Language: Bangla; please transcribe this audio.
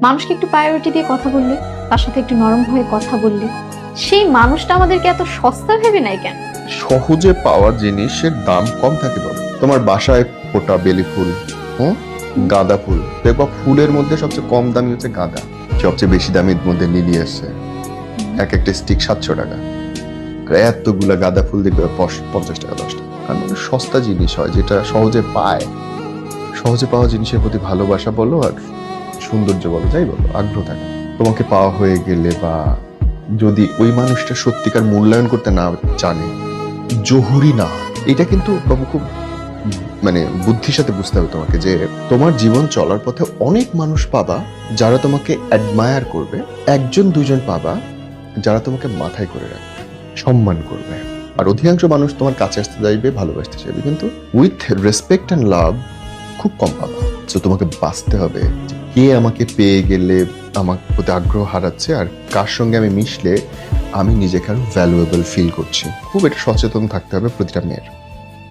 মানুষকে একটু প্রায়োরিটি দিয়ে কথা বললে, তার সাথে একটু নরম হয়ে কথা বললে, সেই মানুষটা আমাদেরকে এত সস্তা ভেবে নেয় কেন? সহজে পাওয়া জিনিসের দাম কম থাকে বাবা। তোমার বাসায় ফোটা বেলি ফুল, গাঁদা ফুল দেখবা, ফুলের মধ্যে সবচেয়ে কম দামি হচ্ছে গাঁদা, সবচেয়ে বেশি দামের মধ্যে লিলি আসছে, এক একটা স্টিক 700 টাকা। আর এতগুলা গাঁদা ফুল দেখবে 50 টাকা 10 টাকা। কারণ ওটা সস্তা জিনিস হয়, যেটা সহজে পায়। সহজে পাওয়া জিনিসের প্রতি ভালোবাসা বলো আর সৌন্দর্য বলো, যাই বলো, আগ্রহ থাকে। তোমাকে পাওয়া হয়ে গেলে বা যদি ওই মানুষটা সত্যিকার মূল্যায়ন করতে না জানে, জহুরি না হয়, এটা কিন্তু বাবু খুব মানে বুদ্ধির সাথে বুঝতে হবে তোমাকে, যে তোমার জীবন চলার পথে অনেক মানুষ পাবা যারা তোমাকে অ্যাডমায়ার করবে, একজন দুজন পাবা যারা তোমাকে মাথায় করে রাখবে, সম্মান করবে। আর অধিকাংশ মানুষ তোমার কাছে আসতে চাইবে, ভালোবাসতে চাইবে, কিন্তু উইথ রেসপেক্ট অ্যান্ড লাভ খুব কম পাবা। তো তোমাকে বাঁচতে হবে যে কে আমাকে পেয়ে গেলে আমার প্রতি আগ্রহ হারাচ্ছে, আর কার সঙ্গে আমি মিশলে আমি নিজেকে আরো ভ্যালুয়েবল ফিল করছি। খুব এটা সচেতন থাকতে হবে প্রতিটা মেয়ের।